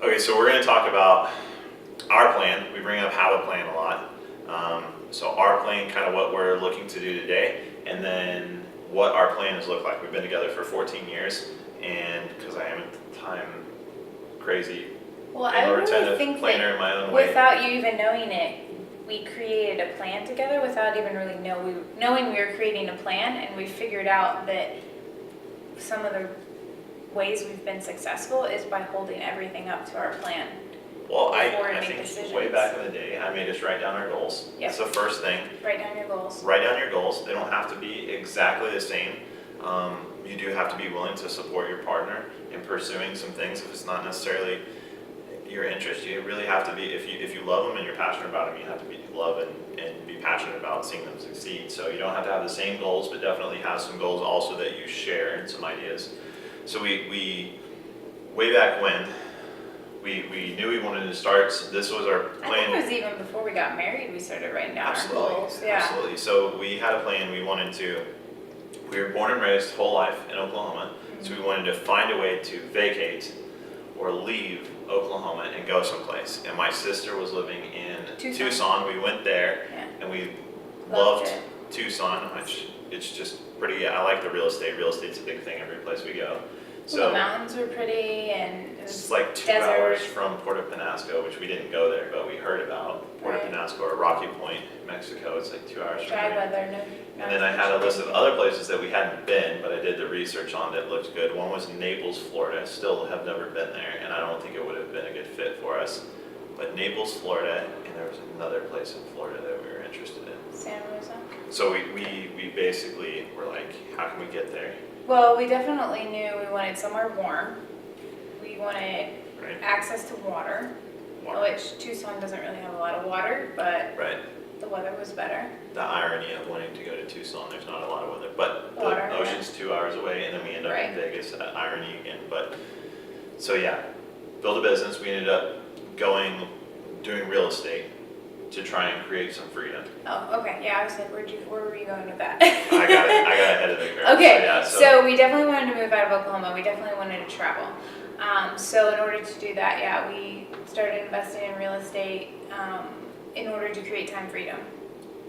Okay, so we're gonna talk about our plan. We bring up have a plan a lot. So our plan, kind of what we're looking to do today, and then what our plans look like. We've been together for 14 years, and because I am at the time crazy, Well, I or tend really to think plan her that in my own way. without you even knowing it, we created a plan together without even really knowing we were creating a plan, and we figured out that some of the ways we've been successful is by holding everything up to our plan. Well, before we I make think decisions. way back in the day, I made us write down our goals. Yep. That's the first thing. Write down your goals. Write down your goals. They don't have to be exactly the same. You do have to be willing to support your partner in pursuing some things if it's not necessarily your interest. You really have to be, if you love them and you're passionate about them, you have to love and be passionate about seeing them succeed. So you don't have to have the same goals, but definitely have some goals also that you share and some ideas. So we way back when, we knew we wanted to start, so this was our I plan. think it was even before we got married, we started writing down our goals. Absolutely, Yeah. absolutely. So we had a plan. We were born and raised whole life in Oklahoma. So we wanted to find a way to vacate or leave Oklahoma and go someplace. And my sister was living in Tucson. We went there Yeah. and we Loved loved it. Tucson, which it's just pretty, I like the real estate. Real estate's a big thing every place we go. Well, the mountains were pretty, and it It's was like 2 desert. hours from Puerto Penasco, which we didn't go there, but we heard about Puerto Right. Penasco or Rocky Point, Mexico. It's like 2 hours from dry there. weather. And then I had a list of other places that we hadn't been, but I did the research on that looked good. One was Naples, Florida. Still have never been there, and I don't think it would have been a good fit for us. But Naples, Florida, and there was another place in Florida that we were interested in. San Rosa. So we basically were like, how can we get there? Well, we definitely knew we wanted somewhere warm. We wanted Right? access to water, which Tucson doesn't really have a lot of water, but Right. the weather was better. The irony of wanting to go to Tucson, there's not a lot of weather, but the Water, ocean's 2 hours away, and then we end up Right. in Vegas. Irony again, but so yeah, build a business. We ended up doing real estate to try and create some freedom. Oh, okay. Yeah, I was like, where were you going with that? I got ahead of the curve. Okay, So, yeah, so we definitely wanted to move out of Oklahoma. We definitely wanted to travel. So in order to do that, yeah, we started investing in real estate in order to create time freedom.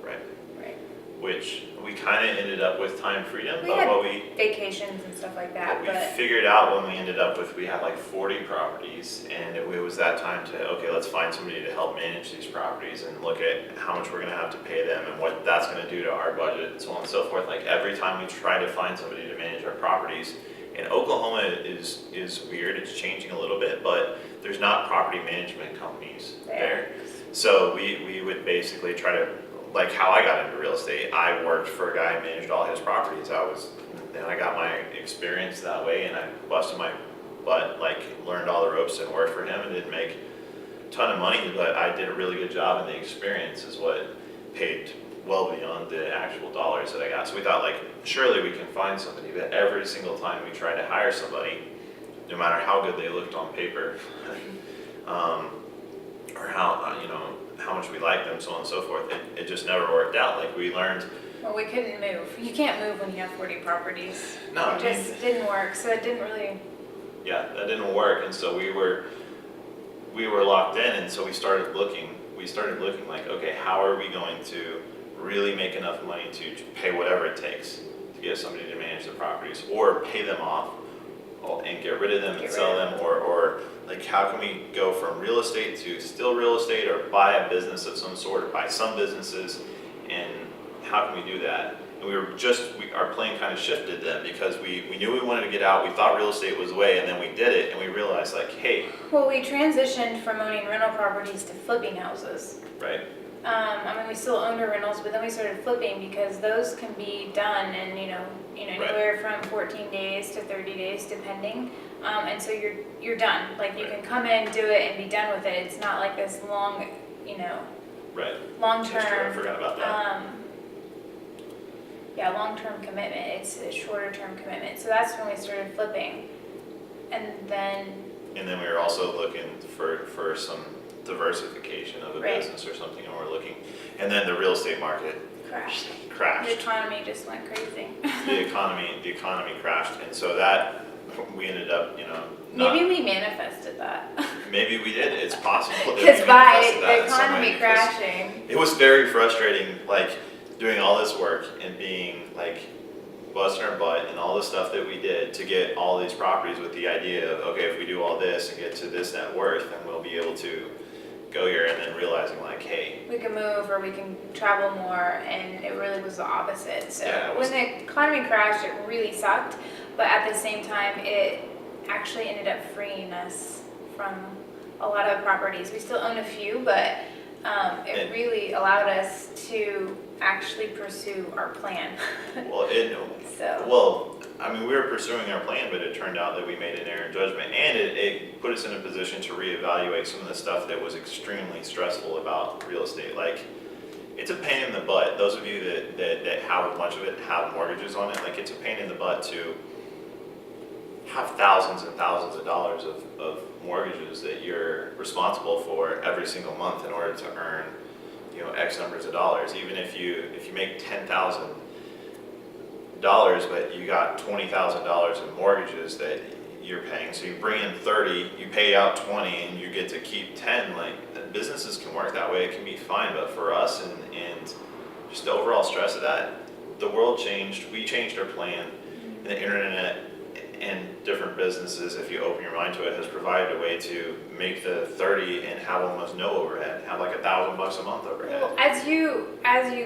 right, Right. which we kind of ended up with time freedom, We but had what we vacations and stuff like that, What we but figured out when we ended up with, we had like 40 properties, and it was that time to, okay, let's find somebody to help manage these properties and look at how much we're gonna have to pay them and what that's gonna do to our budget and so on and so forth. Like every time we try to find somebody to manage our properties, and Oklahoma is weird, it's changing a little bit, but there's not property management companies there. So we would basically try to, like how I got into real estate, I worked for a guy who managed all his properties. I got my experience that way, and I busted my butt, like learned all the ropes and worked for him, and didn't make a ton of money, but I did a really good job, and the experience is what paid well beyond the actual dollars that I got. So we thought, like, surely we can find somebody, but every single time we tried to hire somebody, no matter how good they looked on paper, or how much we liked them, so on and so forth, it just never worked out. Like we learned. well, we couldn't move. You can't move when you have 40 properties. No, It just didn't work, so it didn't really. Yeah, that didn't work, and so we were locked in, and so we started looking like, okay, how are we going to really make enough money to pay whatever it takes to get somebody to manage the properties, or pay them off and get rid of them and sell them, or like how can we go from real estate to still real estate, or buy a business of some sort, or buy some businesses, and how can we do that? And our plan kind of shifted then, because we knew we wanted to get out, we thought real estate was the way, and then we did it, and we realized like, hey, Well, we transitioned from owning rental properties to flipping houses. right, We still owned our rentals, but then we started flipping because those can be done in, anywhere from 14 days to 30 days, depending. And so you're done. Like you can come in, do it, and be done with it. It's not like this long, right. long That's true, I term. forgot about that. Long-term commitment. It's a shorter-term commitment. So that's when we started flipping, and then And then we were also looking for some diversification of a Right. business or something, and we're looking, and then the real estate market crashed. The crashed. economy just went crazy. The economy crashed, and so that we ended up, not, Maybe we manifested that. maybe we did, it's possible that we Because by manifested that the in some way, economy because crashing, it was very frustrating, like, doing all this work and being, like, busting our butt and all the stuff that we did to get all these properties with the idea of, okay, if we do all this and get to this net worth, then we'll be able to go here, and then realizing like, hey, we can move or we can travel more, and it really was the opposite. So Yeah, it when was- the economy crashed, it really sucked, but at the same time, it actually ended up freeing us from a lot of properties. We still own a few, but it And- really allowed us to actually pursue our plan. well, So, well, I mean, we were pursuing our plan, but it turned out that we made an error in judgment, and it put us in a position to reevaluate some of the stuff that was extremely stressful about real estate. Like, it's a pain in the butt. Those of you that have a bunch of it have mortgages on it, like, it's a pain in the butt to have thousands and thousands of dollars of mortgages that you're responsible for every single month in order to earn, X numbers of dollars. Even if you make $10,000, but you got $20,000 in mortgages that you're paying, so you bring in 30, you pay out 20, and you get to keep 10. Like, businesses can work that way, it can be fine, but for us and just the overall stress of that, the world changed, we changed our plan, and the internet and different businesses, if you open your mind to it, has provided a way to make the 30 and have almost no overhead, have like $1,000 a month overhead. well, as you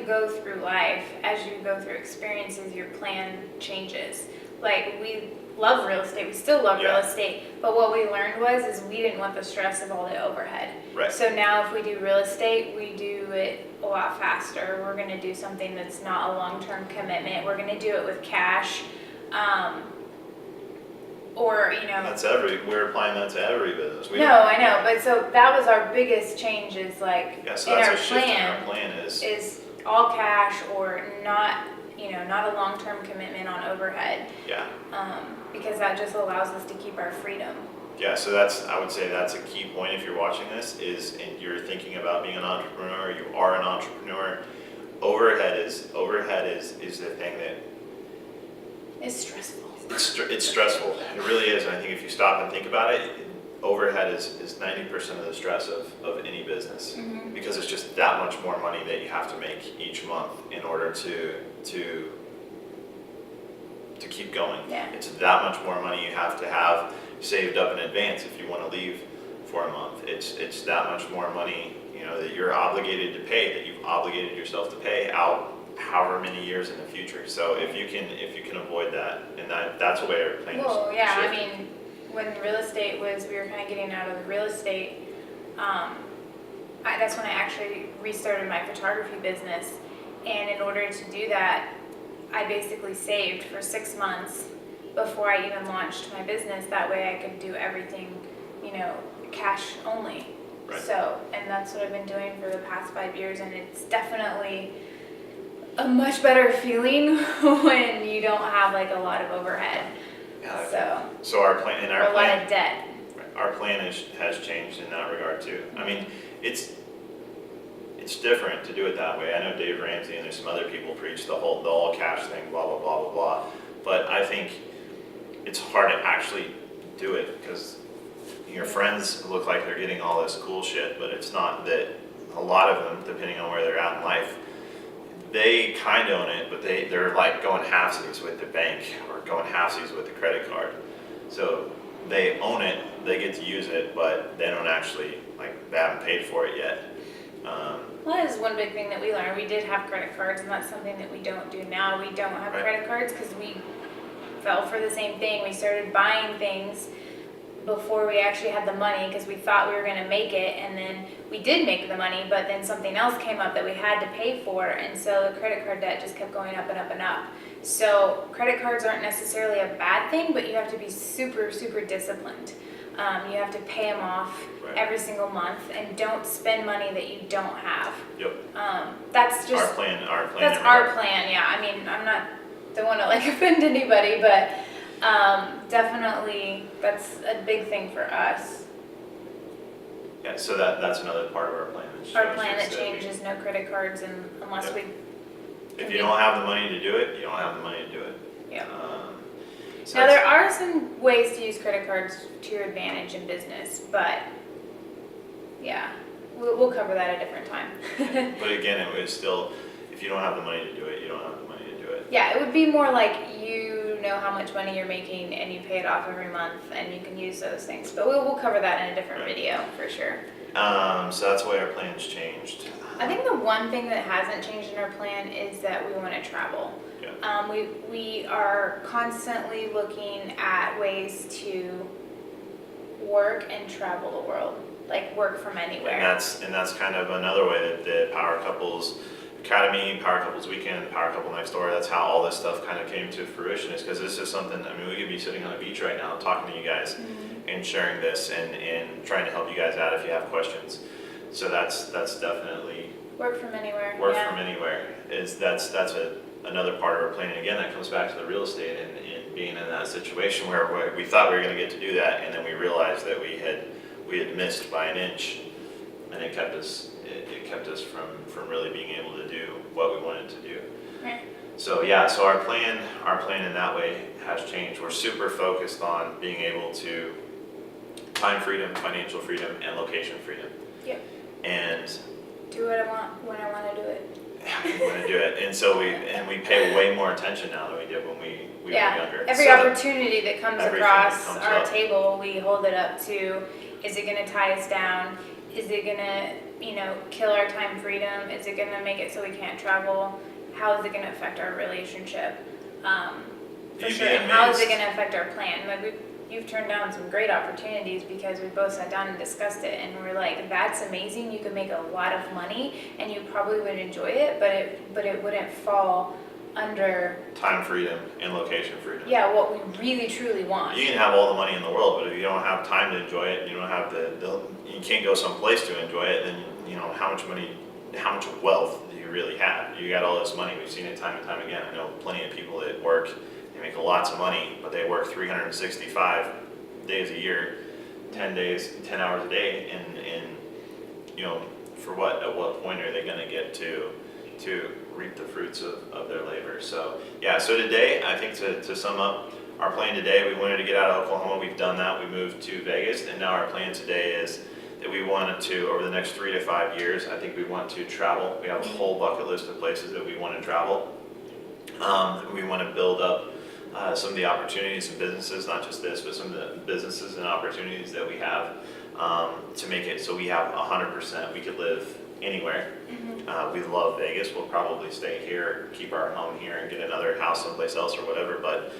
go through life, as you go through experiences, your plan changes. Like, we love real estate, we still love real Yeah. estate, but what we learned is we didn't want the stress of all the overhead. Right. So now if we do real estate, we do it a lot faster. We're gonna do something that's not a long-term commitment. We're gonna do it with cash. Or, We're applying that to every business. We no, don't- I know, but so that was our biggest change is like, Yeah, so in that's our a shift in plan, our plan is all cash or not, not a long-term commitment on overhead. yeah. Because that just allows us to keep our freedom. Yeah, so I would say that's a key point if you're watching this, and you're thinking about being an entrepreneur, you are an entrepreneur, overhead is the thing that It's stressful. it's stressful. It really is, and I think if you stop and think about it, overhead is 90% of the stress of any business. Mhm. Because it's just that much more money that you have to make each month in order to keep going. Yeah. It's that much more money you have to have saved up in advance if you want to leave for a month. It's that much more money, that you're obligated to pay, that you've obligated yourself to pay out however many years in the future. So if you can avoid that, and that's the way our plan is. Well, yeah, I shifting. mean, when real estate we were kind of getting out of the real estate, that's when I actually restarted my photography business. And in order to do that, I basically saved for 6 months before I even launched my business. That way I could do everything, cash only. Right. So, and that's what I've been doing for the past 5 years, and it's definitely a much better feeling when you don't have like a lot of overhead. Yeah, So, So our plan, or a lot of debt. our plan has changed in that regard too. I mean, it's different to do it that way. I know Dave Ramsey and there's some other people preach the all cash thing, blah, blah, blah, blah, blah. But I think it's hard to actually do it because your friends look like they're getting all this cool shit, but it's not that. A lot of them, depending on where they're at in life, they kind of own it, but they're like going halfsies with the bank or going halfsies with the credit card. So they own it, they get to use it, but they don't actually, they haven't paid for it yet. Well, that is one big thing that we learned. We did have credit cards, and that's something that we don't do now. We don't have Right. credit cards because we fell for the same thing. We started buying things before we actually had the money because we thought we were going to make it, and then we did make the money, but then something else came up that we had to pay for, and so the credit card debt just kept going up and up and up. So credit cards aren't necessarily a bad thing, but you have to be super, super disciplined. You have to pay them off Right. every single month, and don't spend money that you don't have. Yep. That's just Our plan. that's our plan. Yeah, I mean, don't want to offend anybody, but definitely that's a big thing for us. Yeah, so that's another part of our plan. Our plan that changes no credit cards, and unless Yep. we. If you don't have the money to do it, you don't have the money to do it. Yeah. So Now that's- there are are some ways to use credit cards to your advantage in business, but yeah, we'll cover that at a different time. But again, it was still, if you don't have the money to do it, you don't have the money to do it. Yeah, it would be more like you know how much money you're making and you pay it off every month and you can use those things. But we'll cover that in a different Right. video for sure. So that's why our plans changed. I think the one thing that hasn't changed in our plan is that we want to travel. Yeah. We are constantly looking at ways to work and travel the world, like work from anywhere. And that's kind of another way that the Power Couples Academy, Power Couples Weekend, Power Couple Next Door, that's how all this stuff kind of came to fruition, is because this is something, I mean, we could be sitting on a beach right now talking to you guys and sharing this and trying to help you guys out if you have questions. So that's definitely Work from anywhere. work yeah. from anywhere. That's another part of our plan. And again, that comes back to the real estate and being in that situation where we thought we were going to get to do that, and then we realized that we had missed by an inch, and it kept us from really being able to do what we wanted to do. Right. So yeah, so our plan in that way has changed. We're super focused on being able to time freedom, financial freedom, and location freedom. Yep. And Do what I want when I want to do it. we want to do it, and so we pay way more attention now than we did when we were younger. Every So opportunity that comes everything that across comes our up. table, we hold it up to, is it gonna tie us down? Is it gonna, kill our time freedom? Is it gonna make it so we can't travel? How is it gonna affect our relationship? For You'd be sure, and how is it amazed. gonna affect our plan? Like, you've turned down some great opportunities because we both sat down and discussed it, and we're like, that's amazing, you could make a lot of money, and you probably would enjoy it, but it wouldn't fall under, time freedom and location freedom. yeah, what we really truly want. You can have all the money in the world, but if you don't have time to enjoy it, and you don't have you can't go someplace to enjoy it, then how much money, how much wealth do you really have? You got all this money. We've seen it time and time again. I know plenty of people that work, they make lots of money, but they work 365 days a year, 10 hours a day, and for what? At what point are they going to get to reap the fruits of their labor? So yeah, so today, I think to sum up, our plan today, we wanted to get out of Oklahoma. We've done that. We moved to Vegas, and now our plan today is that we wanted to, over the next 3 to 5 years, I think we want to travel. We have a whole bucket list of places that we want to travel. We want to build up some of the opportunities and businesses, not just this, but some of the businesses and opportunities that we have to make it so we have 100%. We could live anywhere. We love Vegas. We'll probably stay here, keep our home here, and get another house someplace else or whatever, but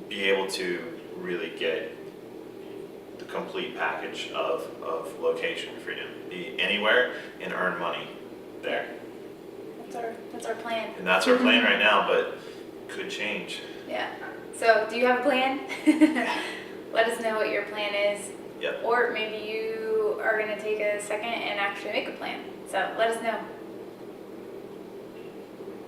be able to really get the complete package of location freedom. Be anywhere and earn money there. That's our plan. And that's our plan right now, but could change. Yeah. So, do you have a plan? Let us know what your plan is. Yep. Or maybe you are going to take a second and actually make a plan. So, let us know.